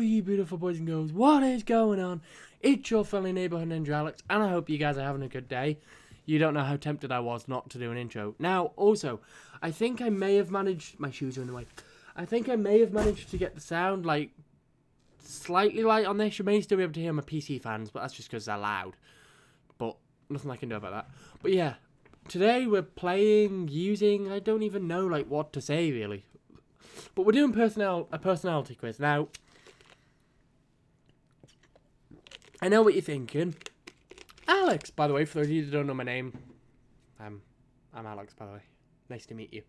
you beautiful boys and girls, what is going on? It's your friendly neighbourhood ninja Alex, and I hope you guys are having a good day. You don't know how tempted I was not to do an intro. Now, also, I think I may have managed... My shoes are in the way. I think I may have managed to get the sound, like, slightly light on this. You may still be able to hear my PC fans, but that's just because they're loud. But nothing I can do about that. But yeah, today we're using... I don't even know, like, what to say, really. But we're doing a personality quiz. Now, I know what you're thinking. Alex, by the way, for those of you that don't know my name, I'm Alex, by the way. Nice to meet you.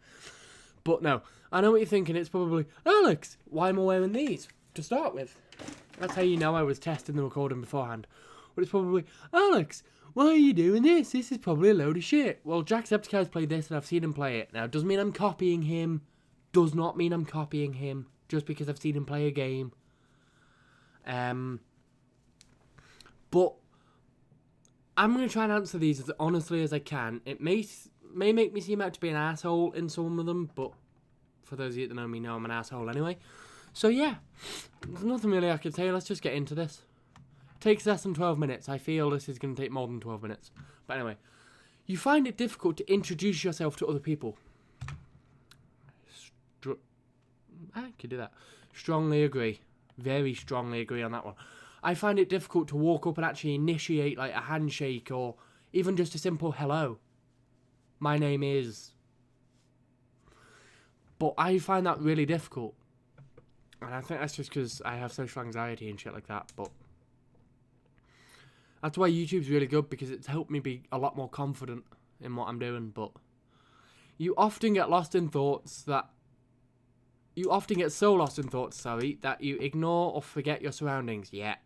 But no, I know what you're thinking. It's probably, Alex, why am I wearing these? To start with. That's how you know I was testing the recording beforehand. But it's probably, Alex, why are you doing this? This is probably a load of shit. Well, Jacksepticeye's played this and I've seen him play it. Now, doesn't mean I'm copying him. Does not mean I'm copying him. Just because I've seen him play a game. But I'm going to try and answer these as honestly as I can. It may make me seem out to be an asshole in some of them, but for those of you that know me know I'm an asshole anyway. So yeah, there's nothing really I can say. Let's just get into this. It takes less than 12 minutes. I feel this is going to take more than 12 minutes. But anyway, you find it difficult to introduce yourself to other people. I could do that. Strongly agree. Very strongly agree on that one. I find it difficult to walk up and actually initiate like a handshake or even just a simple hello. My name is... But I find that really difficult. And I think that's just because I have social anxiety and shit like that. But that's why YouTube's really good, because it's helped me be a lot more confident in what I'm doing. But you often get lost in thoughts that... You often get so lost in thoughts, that you ignore or forget your surroundings. Yeah.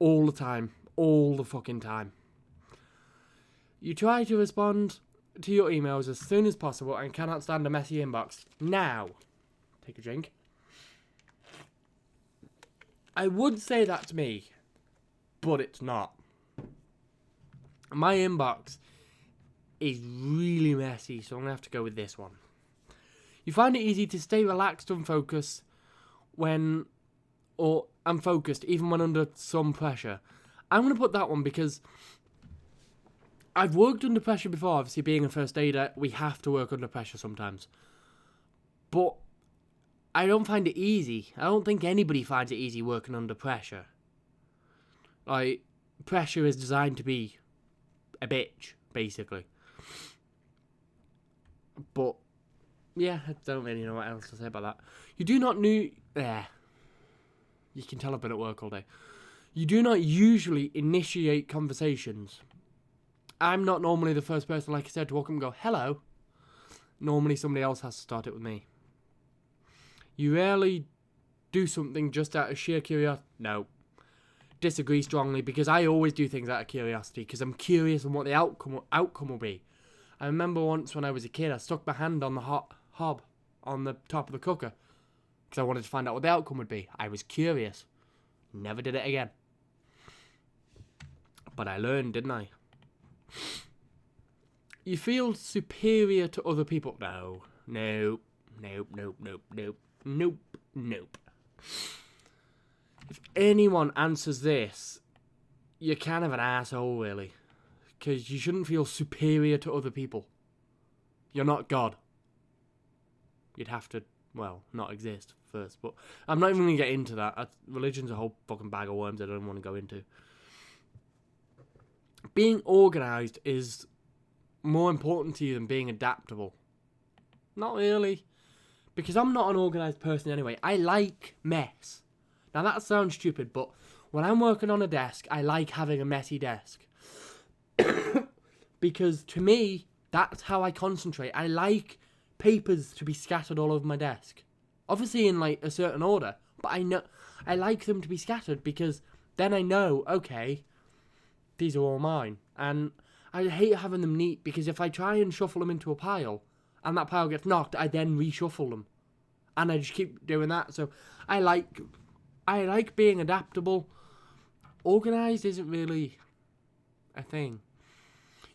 All the time. All the fucking time. You try to respond to your emails as soon as possible and cannot stand a messy inbox. Now, take a drink. I would say that's me, but it's not. My inbox is really messy, so I'm going to have to go with this one. You find it easy to stay relaxed and focused even when under some pressure. I'm going to put that one because I've worked under pressure before. Obviously, being a first aider, we have to work under pressure sometimes. But I don't find it easy. I don't think anybody finds it easy working under pressure. Like, pressure is designed to be a bitch, basically. But yeah, I don't really know what else to say about that. You do not You can tell I've been at work all day. You do not usually initiate conversations. I'm not normally the first person, like I said, to walk up and go, hello. Normally somebody else has to start it with me. You rarely do something just out of sheer curiosity. No. Disagree strongly, because I always do things out of curiosity, because I'm curious on what the outcome will be. I remember once when I was a kid, I stuck my hand on the hot hob on the top of the cooker because I wanted to find out what the outcome would be. I was curious. Never did it again. But I learned, didn't I? You feel superior to other people. Nope. If anyone answers this, you're kind of an asshole, really. Because you shouldn't feel superior to other people. You're not God. You'd have to, well, not exist first. But I'm not even going to get into that. Religion's a whole fucking bag of worms I don't want to go into. Being organised is more important to you than being adaptable. Not really. Because I'm not an organised person anyway. I like mess. Now that sounds stupid, but when I'm working on a desk, I like having a messy desk. Because to me, that's how I concentrate. I like papers to be scattered all over my desk. Obviously in like a certain order, but I like them to be scattered because then I know, okay, these are all mine. And I hate having them neat, because if I try and shuffle them into a pile and that pile gets knocked, I then reshuffle them. And I just keep doing that. So I like being adaptable. Organised isn't really a thing.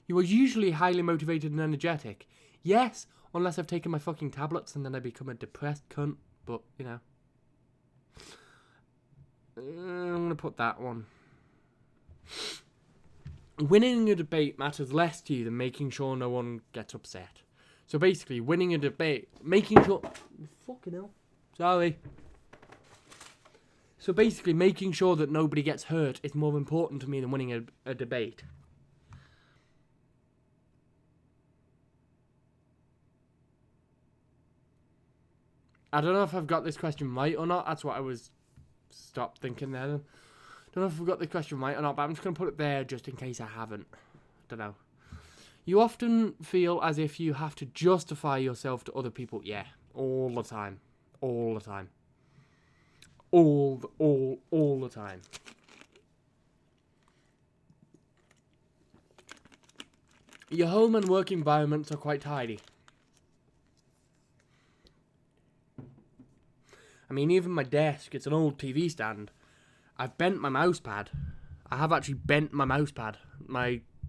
You are usually highly motivated and energetic. Yes, unless I've taken my fucking tablets and then I become a depressed cunt. But, you know. I'm going to put that one. Winning a debate matters less to you than making sure no one gets upset. So basically, winning a debate, making sure... Fucking hell. Sorry. So basically, making sure that nobody gets hurt is more important to me than winning a debate. I don't know if I've got this question right or not. That's what I was... Stop thinking there then. Don't know if I've got the question right or not, but I'm just going to put it there just in case I haven't. Don't know. You often feel as if you have to justify yourself to other people. Yeah, all the time. All the time. All the time. Your home and work environments are quite tidy. I mean, even my desk, it's an old TV stand. I've bent my mouse pad. I have actually bent my mouse pad.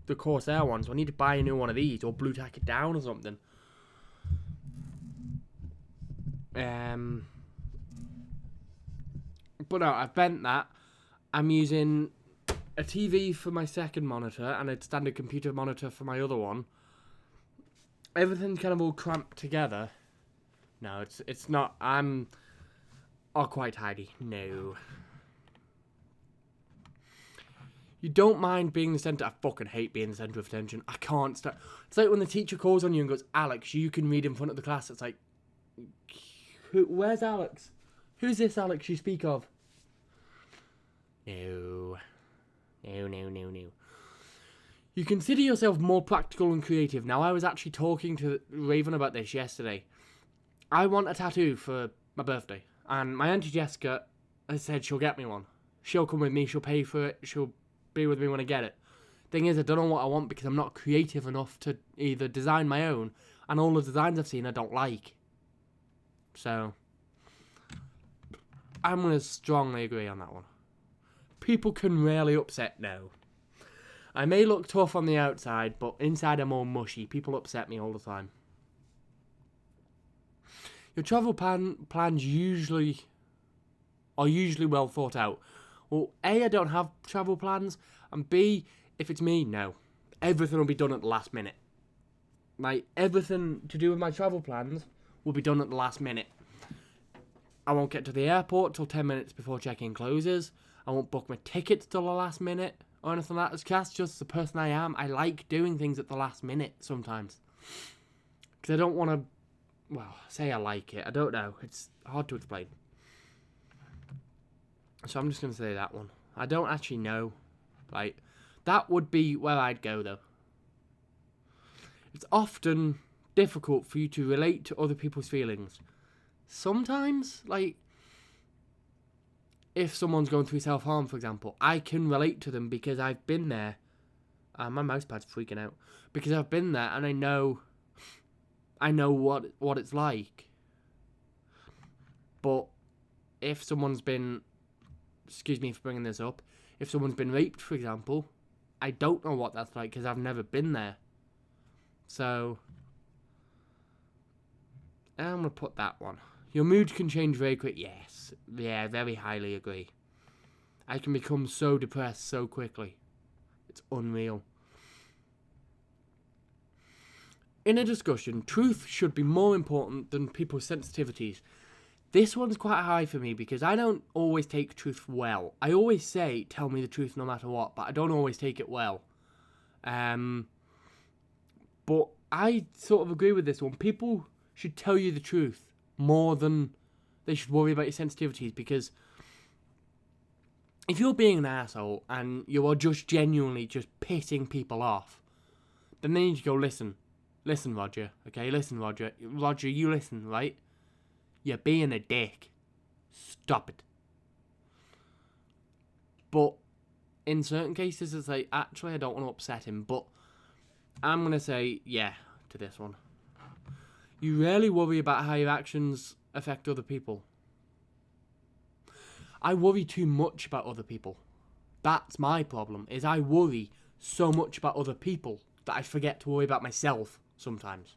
The Corsair one, so I need to buy a new one of these or blue tack it down or something. But no, I've bent that. I'm using a TV for my second monitor and a standard computer monitor for my other one. Everything's kind of all cramped together. No, it's not. I'm all quite tidy. No. You don't mind being the centre. I fucking hate being the centre of attention. I can't stand. It's like when the teacher calls on you and goes, Alex, you can read in front of the class. It's like, where's Alex? Who's this Alex you speak of? No. You consider yourself more practical and creative. Now, I was actually talking to Raven about this yesterday. I want a tattoo for my birthday. And my Auntie Jessica has said she'll get me one. She'll come with me. She'll pay for it. She'll be with me when I get it. Thing is, I don't know what I want because I'm not creative enough to either design my own, and all the designs I've seen I don't like. So, I'm going to strongly agree on that one. People can rarely upset, no. I may look tough on the outside, but inside I'm all mushy. People upset me all the time. Your travel plans are usually well thought out. Well, A, I don't have travel plans, and B, if it's me, no. Everything will be done at the last minute. Like, everything to do with my travel plans will be done at the last minute. I won't get to the airport till 10 minutes before check-in closes. I won't book my tickets till the last minute or anything like that. That's just the person I am. I like doing things at the last minute sometimes. Because I don't want to, well, say I like it. I don't know. It's hard to explain. So I'm just going to say that one. I don't actually know. Like, that would be where I'd go, though. It's often difficult for you to relate to other people's feelings. Sometimes, like, if someone's going through self-harm, for example, I can relate to them because I've been there. My mousepad's freaking out. Because I've been there and I know what it's like. But if someone's been, excuse me for bringing this up, if someone's been raped, for example, I don't know what that's like because I've never been there. So, I'm going to put that one. Your mood can change very quick. Yes. Yeah, very highly agree. I can become so depressed so quickly. It's unreal. In a discussion, truth should be more important than people's sensitivities. This one's quite high for me because I don't always take truth well. I always say, tell me the truth no matter what, but I don't always take it well. But I sort of agree with this one. People should tell you the truth more than they should worry about your sensitivities, because if you're being an asshole and you are just genuinely just pissing people off, then they need to go, listen, Roger, okay, listen, Roger, you listen, right? You're being a dick. Stop it. But in certain cases, it's like, actually, I don't want to upset him, but I'm going to say, yeah, to this one. You rarely worry about how your actions affect other people. I worry too much about other people. That's my problem, is I worry so much about other people that I forget to worry about myself sometimes.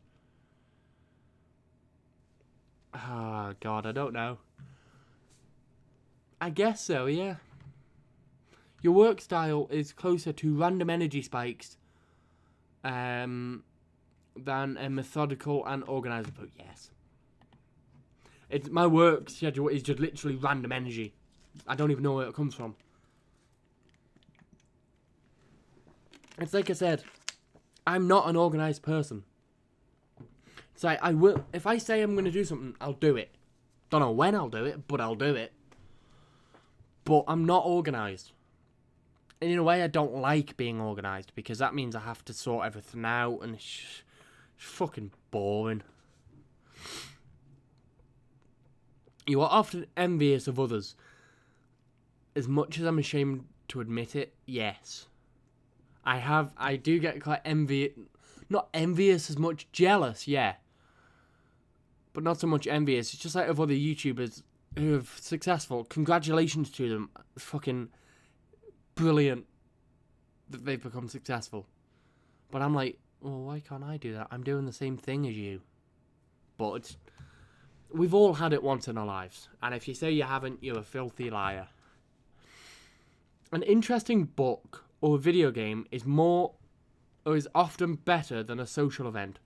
Ah, God, I don't know. I guess so, yeah. Your work style is closer to random energy spikes than a methodical and organised approach. Yes. My work schedule is just literally random energy. I don't even know where it comes from. It's like I said, I'm not an organised person. So I will, if I say I'm going to do something, I'll do it. Don't know when I'll do it, but I'll do it. But I'm not organised. And in a way, I don't like being organised, because that means I have to sort everything out, and it's fucking boring. You are often envious of others. As much as I'm ashamed to admit it, yes. I do get quite envious. Not envious as much, jealous, yeah. But not so much envious. It's just like of other YouTubers who are successful. Congratulations to them. Fucking brilliant that they've become successful. But I'm like, well, why can't I do that? I'm doing the same thing as you. But we've all had it once in our lives. And if you say you haven't, you're a filthy liar. An interesting book or a video game is often better than a social event.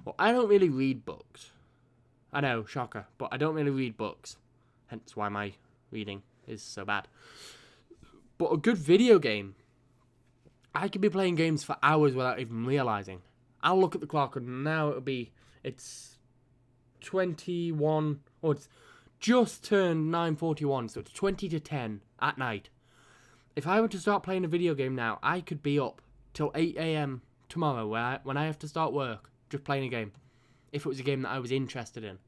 Well, I don't really read books. I know, shocker, but I don't really read books. Hence why my reading is so bad. But a good video game, I could be playing games for hours without even realising. I'll look at the clock and now it's 21, or it's just turned 9:41, so it's 20 to 10 at night. If I were to start playing a video game now, I could be up till 8 a.m. tomorrow when I have to start work, just playing a game. If it was a game that I was interested in.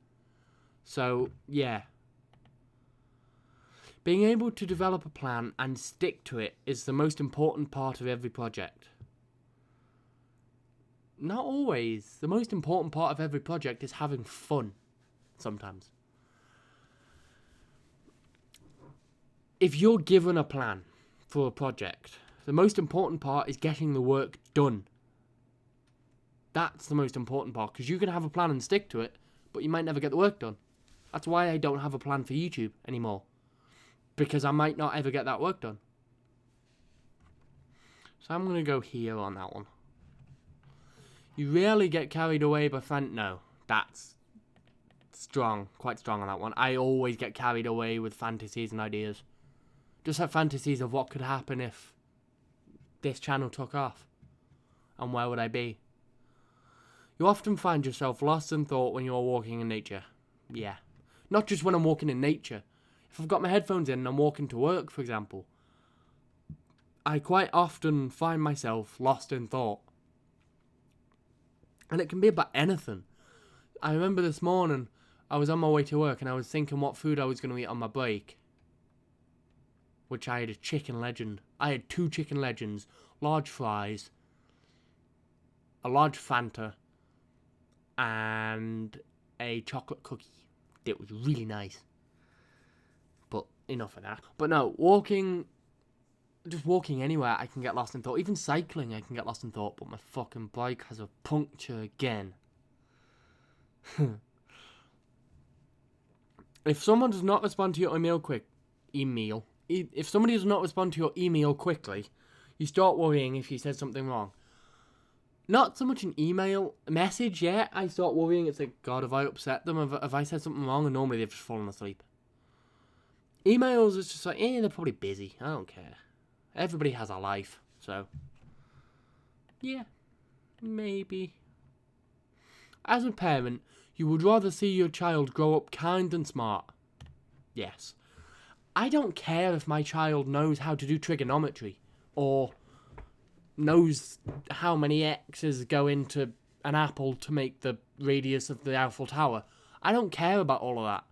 So, yeah. Being able to develop a plan and stick to it is the most important part of every project. Not always. The most important part of every project is having fun. Sometimes. If you're given a plan for a project, the most important part is getting the work done. That's the most important part, because you can have a plan and stick to it, but you might never get the work done. That's why I don't have a plan for YouTube anymore, because I might not ever get that work done. So I'm going to go here on that one. You rarely get carried away by no, that's strong, quite strong on that one. I always get carried away with fantasies and ideas. Just have fantasies of what could happen if this channel took off, and where would I be? You often find yourself lost in thought when you are walking in nature. Yeah. Not just when I'm walking in nature. If I've got my headphones in and I'm walking to work, for example, I quite often find myself lost in thought. And it can be about anything. I remember this morning, I was on my way to work and I was thinking what food I was going to eat on my break. Which I had a chicken legend. I had 2 chicken legends, large fries, a large Fanta, and a chocolate cookie. It was really nice. But enough of that. But no, just walking anywhere, I can get lost in thought. Even cycling, I can get lost in thought. But my fucking bike has a puncture again. If someone does not respond to your if somebody does not respond to your email quickly, you start worrying if you said something wrong. Not so much an email, a message, yeah. I start worrying. It's like, God, have I upset them? Have I said something wrong? And normally they've just fallen asleep. Emails, it's just like, they're probably busy. I don't care. Everybody has a life, so. Yeah, maybe. As a parent, you would rather see your child grow up kind and smart. Yes. I don't care if my child knows how to do trigonometry, or knows how many X's go into an apple to make the radius of the Eiffel Tower. I don't care about all of that.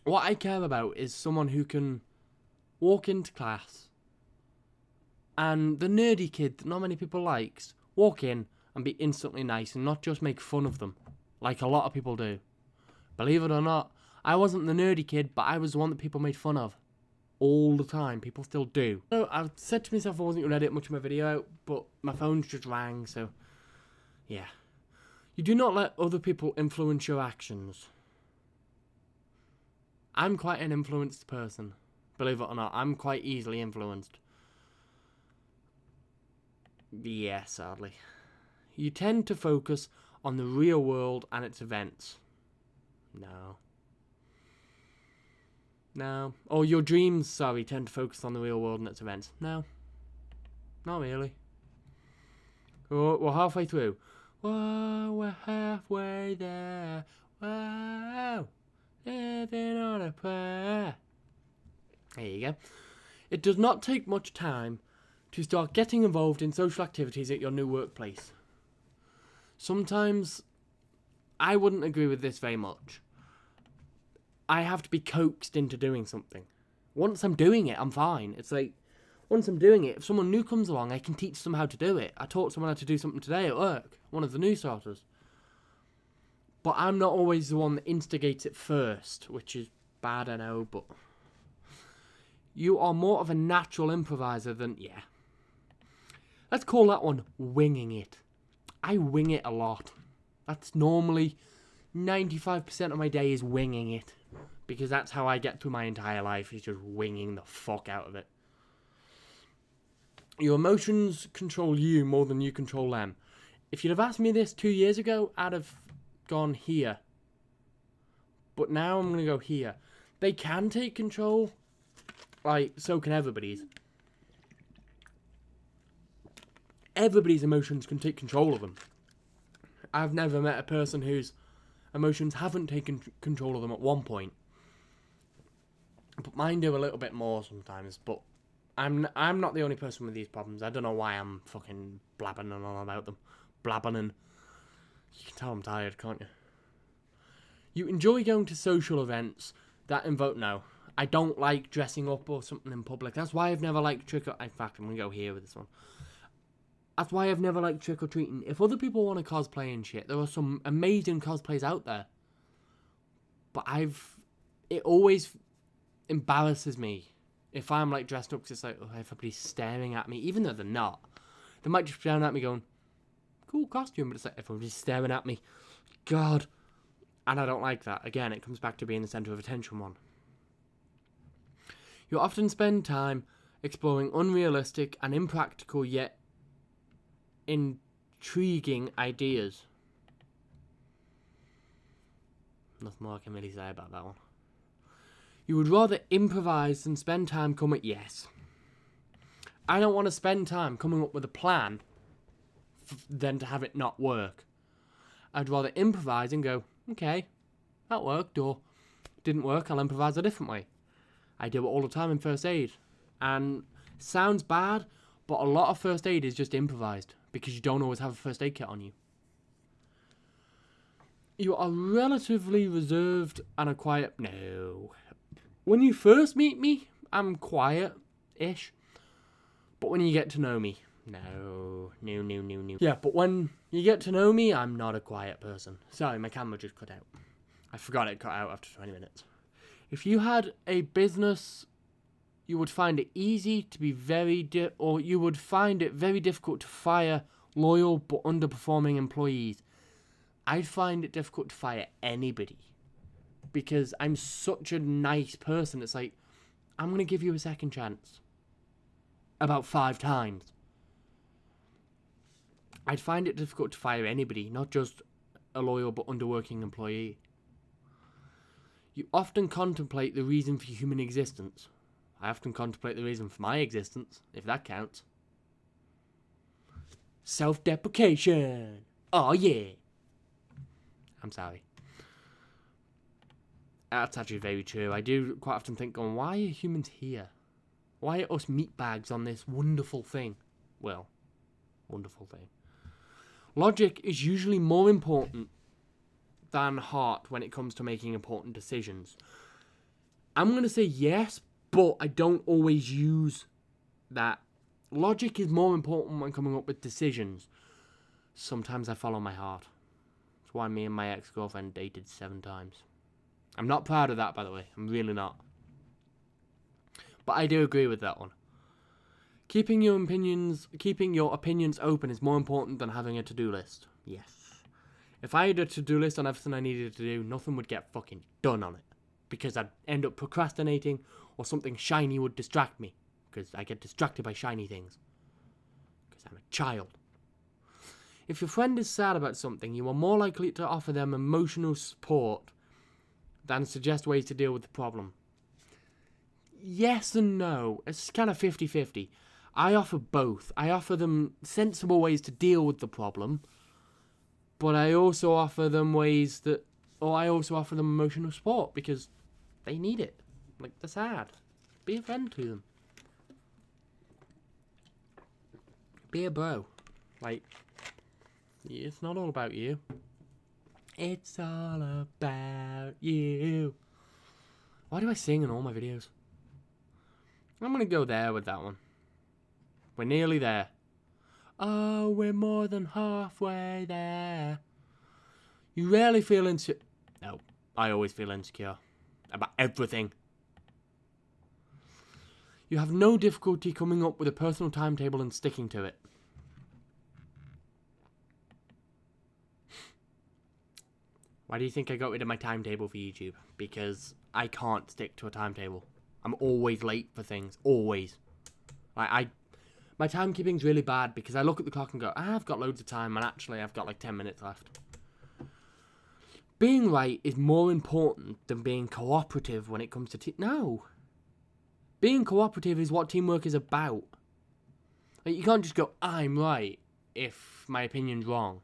What I care about is someone who can walk into class and the nerdy kid that not many people likes, walk in and be instantly nice and not just make fun of them, like a lot of people do. Believe it or not, I wasn't the nerdy kid, but I was the one that people made fun of. All the time. People still do. So I said to myself I wasn't going to edit much of my video out, but my phone just rang, so yeah. You do not let other people influence your actions. I'm quite an influenced person. Believe it or not, I'm quite easily influenced. Yeah, sadly. You tend to focus on the real world and its events. No. No. Or your dreams, tend to focus on the real world and its events. No. Not really. Oh, we're halfway through. Whoa, we're halfway there. Whoa, living on a prayer. There you go. It does not take much time to start getting involved in social activities at your new workplace. Sometimes I wouldn't agree with this very much. I have to be coaxed into doing something. Once I'm doing it, I'm fine. It's like, once I'm doing it, if someone new comes along, I can teach them how to do it. I taught someone how to do something today at work, one of the new starters. But I'm not always the one that instigates it first, which is bad, I know, but you are more of a natural improviser than, let's call that one winging it. I wing it a lot. That's normally 95% of my day is winging it. Because that's how I get through my entire life, is just winging the fuck out of it. Your emotions control you more than you control them. If you'd have asked me this 2 years ago, I'd have gone here. But now I'm going to go here. They can take control. Like, so can everybody's. Everybody's emotions can take control of them. I've never met a person whose emotions haven't taken control of them at one point. But mine do a little bit more sometimes. But I'm not the only person with these problems. I don't know why I'm fucking blabbing and all about them. Blabbing and... You can tell I'm tired, can't you? You enjoy going to social events that invoke... No. I don't like dressing up or something in public. That's why I've never liked trick or... In fact, I'm going to go here with this one. That's why I've never liked trick-or-treating. If other people want to cosplay and shit, there are some amazing cosplays out there. But it always embarrasses me if I'm like dressed up, because it's like, oh, everybody's staring at me, even though they're not. They might just be staring at me going, cool costume, but it's like everybody's staring at me. God. And I don't like that. Again, it comes back to being the centre of attention one. You often spend time exploring unrealistic and impractical yet intriguing ideas. Nothing more I can really say about that one. You would rather improvise than spend time coming... Yes. I don't want to spend time coming up with a plan than to have it not work. I'd rather improvise and go, okay, that worked, or didn't work, I'll improvise a different way. I do it all the time in first aid. And sounds bad, but a lot of first aid is just improvised, because you don't always have a first aid kit on you. You are relatively reserved and a quiet... No. When you first meet me, I'm quiet-ish. But when you get to know me... No. Yeah, but when you get to know me, I'm not a quiet person. Sorry, my camera just cut out. I forgot it cut out after 20 minutes. If you had a business, you would find it easy to be or you would find it very difficult to fire loyal but underperforming employees. I'd find it difficult to fire anybody. Because I'm such a nice person. It's like, I'm going to give you a second chance. About 5 times. I'd find it difficult to fire anybody, not just a loyal but underworking employee. You often contemplate the reason for human existence. I often contemplate the reason for my existence, if that counts. Self-deprecation. Oh, yeah. I'm sorry. That's actually very true. I do quite often think, why are humans here? Why are us meatbags on this wonderful thing? Well, wonderful thing. Logic is usually more important than heart when it comes to making important decisions. I'm going to say yes, but I don't always use that. Logic is more important when coming up with decisions. Sometimes I follow my heart. That's why me and my ex-girlfriend dated 7 times. I'm not proud of that, by the way. I'm really not. But I do agree with that one. Keeping your opinions open is more important than having a to-do list. Yes. If I had a to-do list on everything I needed to do, nothing would get fucking done on it. because I'd end up procrastinating or something shiny would distract me, because I get distracted by shiny things, because I'm a child. If your friend is sad about something, you are more likely to offer them emotional support than suggest ways to deal with the problem. Yes and no. It's kind of 50-50. I offer both. I offer them sensible ways to deal with the problem, but I also offer them emotional support because they need it. Like, they're sad. Be a friend to them. Be a bro. Like, it's not all about you. It's all about you. Why do I sing in all my videos? I'm gonna go there with that one. We're nearly there. Oh, we're more than halfway there. You rarely feel insecure. No, I always feel insecure. About everything. You have no difficulty coming up with a personal timetable and sticking to it. Why do you think I got rid of my timetable for YouTube? Because I can't stick to a timetable. I'm always late for things. Always. My timekeeping's really bad because I look at the clock and go, I've got loads of time, and actually I've got like 10 minutes left. Being right is more important than being cooperative when it comes to No. Being cooperative is what teamwork is about. Like, you can't just go, I'm right, if my opinion's wrong.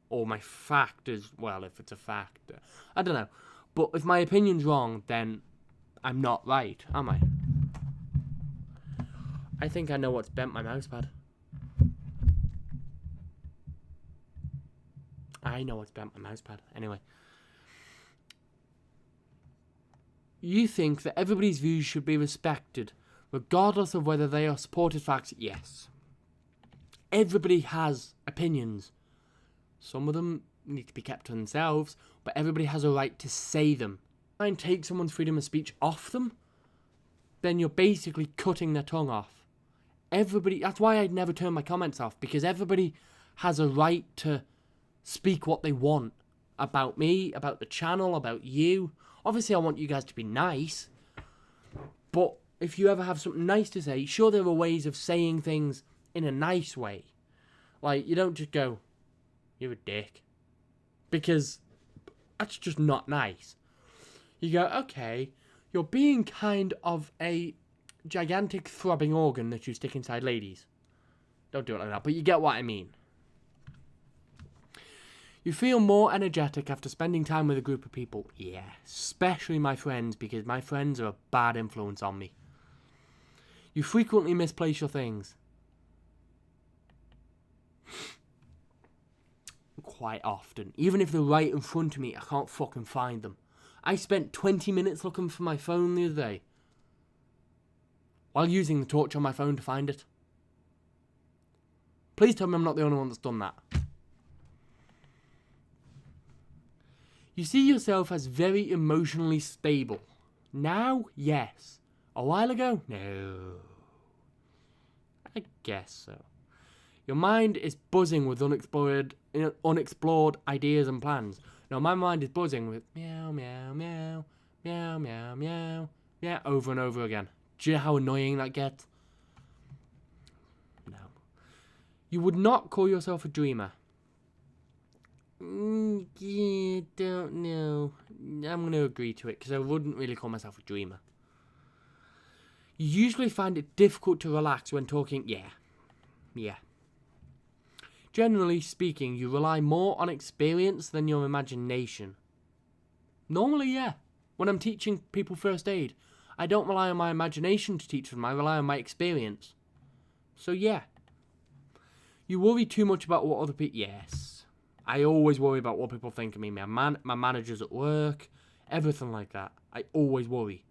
Or my fact is, well, if it's a fact. I don't know. But if my opinion's wrong, then I'm not right, am I? I think I know what's bent my mousepad. I know what's bent my mousepad. Anyway. You think that everybody's views should be respected, regardless of whether they are supported facts? Yes. Everybody has opinions. Some of them need to be kept to themselves, but everybody has a right to say them. Try and take someone's freedom of speech off them, then you're basically cutting their tongue off. That's why I'd never turn my comments off, because everybody has a right to speak what they want about me, about the channel, about you. Obviously, I want you guys to be nice, but if you ever have something nice to say, sure, there are ways of saying things in a nice way. Like, you don't just go, you're a dick, because that's just not nice. You go, okay, you're being kind of a gigantic throbbing organ that you stick inside ladies. Don't do it like that, but you get what I mean. You feel more energetic after spending time with a group of people. Yeah, especially my friends, because my friends are a bad influence on me. You frequently misplace your things. Quite often. Even if they're right in front of me, I can't fucking find them. I spent 20 minutes looking for my phone the other day, while using the torch on my phone to find it. Please tell me I'm not the only one that's done that. You see yourself as very emotionally stable. Now, yes. A while ago, no. I guess so. Your mind is buzzing with unexplored ideas and plans. No, my mind is buzzing with meow, meow, meow, meow, meow, meow, yeah, over and over again. Do you know how annoying that gets? No. You would not call yourself a dreamer. Yeah, don't know. I'm going to agree to it because I wouldn't really call myself a dreamer. You usually find it difficult to relax when talking. Yeah. Generally speaking, you rely more on experience than your imagination. Normally, yeah. When I'm teaching people first aid, I don't rely on my imagination to teach them. I rely on my experience. So, yeah. You worry too much about what other people... Yes. I always worry about what people think of me. My managers at work, everything like that. I always worry.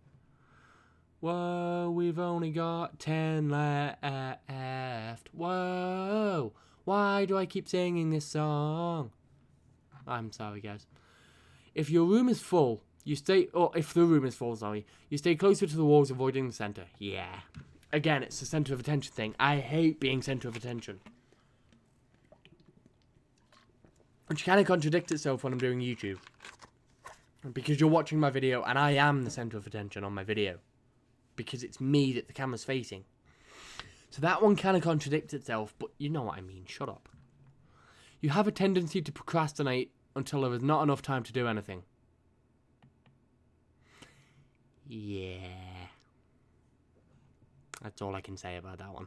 Whoa, we've only got 10 left. Whoa, why do I keep singing this song? I'm sorry, guys. If your room is full, if the room is full, you stay closer to the walls, avoiding the center. Yeah. Again, it's the center of attention thing. I hate being center of attention. Which kind of contradicts itself when I'm doing YouTube. because you're watching my video and I am the center of attention on my video, because it's me that the camera's facing. So that one kind of contradicts itself, but you know what I mean. Shut up. You have a tendency to procrastinate until there is not enough time to do anything. Yeah. That's all I can say about that one.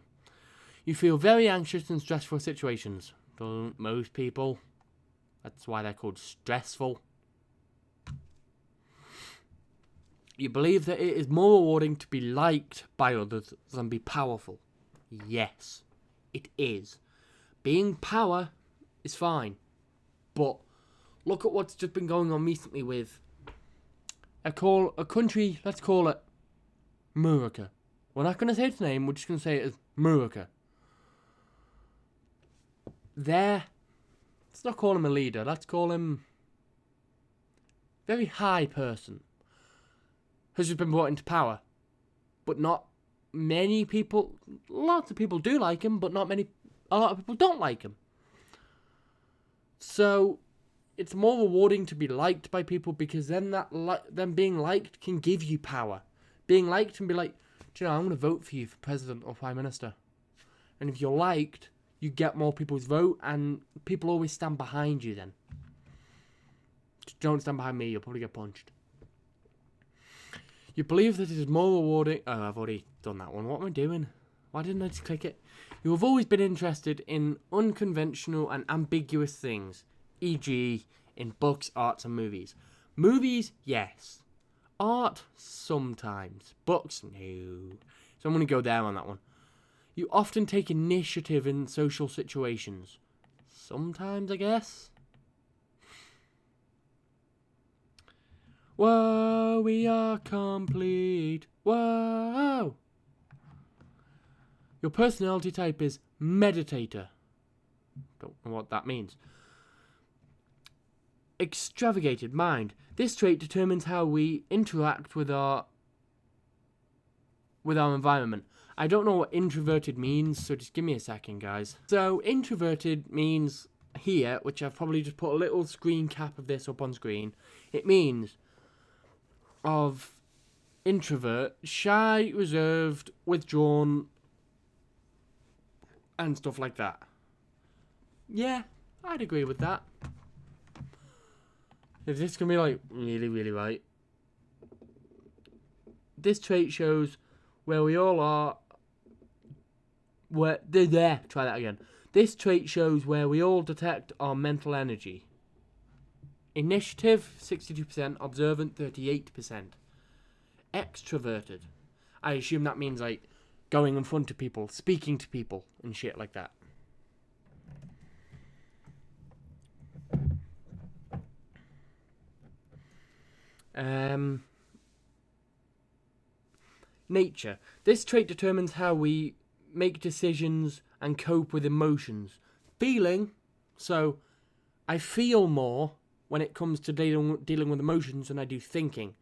You feel very anxious in stressful situations. Don't most people? That's why they're called stressful. You believe that it is more rewarding to be liked by others than be powerful. Yes, it is. Being power is fine. But look at what's just been going on recently with a country, let's call it Murica. We're not going to say its name, we're just going to say it as Murica. Let's not call him a leader, let's call him very high person. Has just been brought into power. But not many people, lots of people do like him, but a lot of people don't like him. So it's more rewarding to be liked by people, because then them being liked can give you power. Being liked can be like, do you know, I'm going to vote for you for president or prime minister. And if you're liked, you get more people's vote, and people always stand behind you then. Just don't stand behind me, you'll probably get punched. You believe that it is more rewarding... Oh, I've already done that one. What am I doing? Why didn't I just click it? You have always been interested in unconventional and ambiguous things, e.g. in books, arts and movies. Movies, yes. Art, sometimes. Books, no. So I'm going to go there on that one. You often take initiative in social situations. Sometimes, I guess. Whoa, we are complete. Whoa. Your personality type is meditator. Don't know what that means. Extravagated mind. This trait determines how we interact with our environment. I don't know what introverted means, so just give me a second, guys. So introverted means here, which I've probably just put a little screen cap of this up on screen. It means of introvert, shy, reserved, withdrawn, and stuff like that. Yeah, I'd agree with that. Is this gonna be like really, really right? This trait shows where we all are. Try that again. This trait shows where we all detect our mental energy. Initiative, 62%. Observant, 38%. Extroverted. I assume that means like going in front of people, speaking to people, and shit like that. Nature. This trait determines how we make decisions and cope with emotions. Feeling. So, I feel more when it comes to dealing with emotions than I do thinking,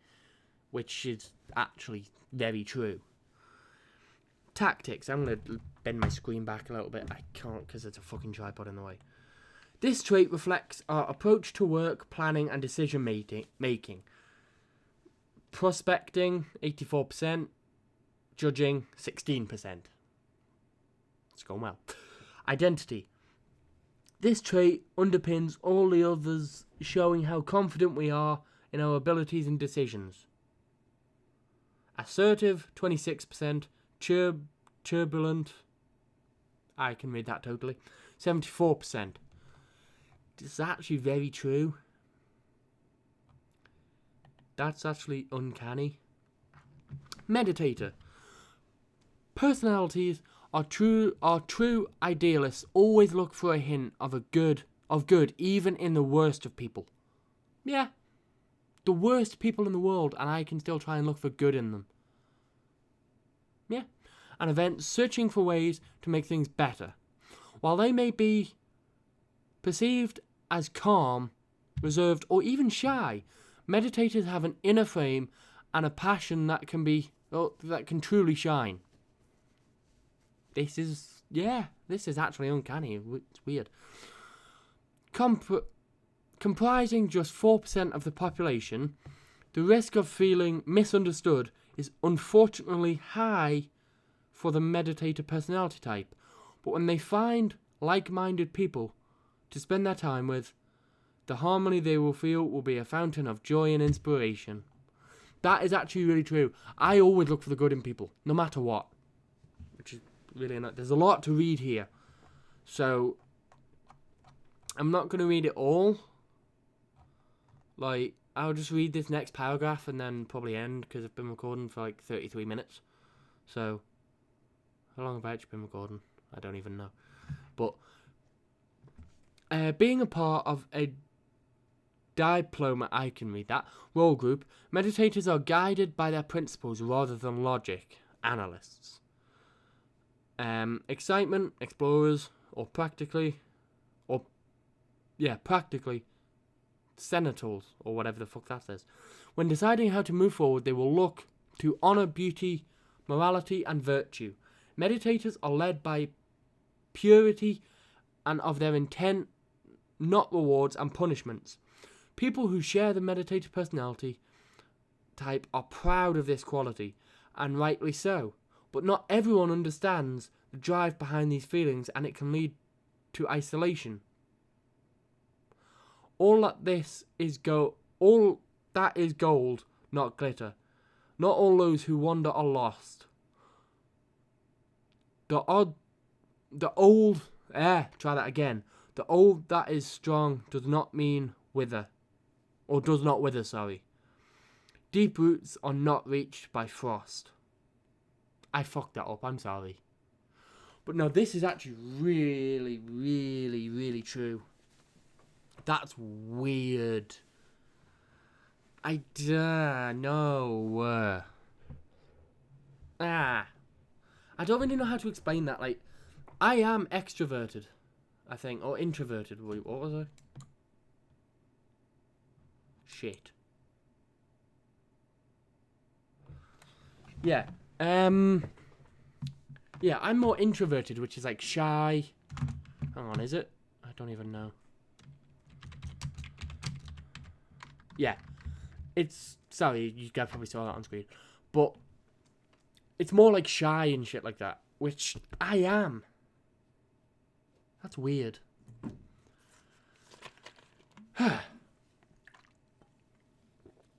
which is actually very true. Tactics. I'm going to bend my screen back a little bit. I can't because there's a fucking tripod in the way. This trait reflects our approach to work, planning, and decision making. Prospecting, 84%. Judging, 16%. It's going well. Identity. This trait underpins all the others, showing how confident we are in our abilities and decisions. Assertive, 26%. Turbulent, I can read that totally, 74%. It's actually very true. That's actually uncanny. Meditator. Personalities are true idealists always look for a hint of good even in the worst of people. Yeah. The worst people in the world, and I can still try and look for good in them. Yeah. An event searching for ways to make things better. While they may be perceived as calm, reserved, or even shy, meditators have an inner frame and a passion that can truly shine. This is actually uncanny. It's weird. Comprising just 4% of the population, the risk of feeling misunderstood is unfortunately high for the meditator personality type. But when they find like-minded people to spend their time with, the harmony they will feel will be a fountain of joy and inspiration. That is actually really true. I always look for the good in people, no matter what. Which is really nice. There's a lot to read here. So, I'm not going to read it all. Like, I'll just read this next paragraph and then probably end, because I've been recording for like 33 minutes. So, how long have I actually been recording? I don't even know. But, being a part of a diploma, I can read that, role group, meditators are guided by their principles rather than logic, analysts. Excitement, explorers, practically, senators, or whatever the fuck that says. When deciding how to move forward, they will look to honor beauty, morality, and virtue. Meditators are led by purity and of their intent, not rewards and punishments. People who share the meditator personality type are proud of this quality, and rightly so. But not everyone understands the drive behind these feelings, and it can lead to isolation. All that is gold, not glitter. Not all those who wander are lost. The old that is strong does not wither. Deep roots are not reached by frost. I fucked that up, I'm sorry. But no, this is actually really, really, really true. That's weird. I don't really know how to explain that. Like, I am extroverted, I think, or introverted. Wait, what was I? Shit. Yeah. Yeah, I'm more introverted, which is like shy. Hang on, is it? I don't even know. Yeah. Sorry, you guys probably saw that on screen. But it's more like shy and shit like that, which I am. That's weird. I'm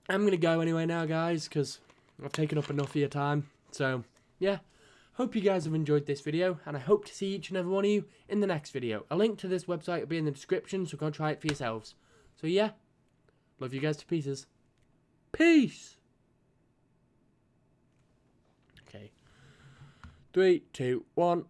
going to go anyway now, guys, because I've taken up enough of your time. So, yeah. Hope you guys have enjoyed this video, and I hope to see each and every one of you in the next video. A link to this website will be in the description, so go try it for yourselves. So, yeah. Love you guys to pieces. Peace! Okay. 3, 2, 1.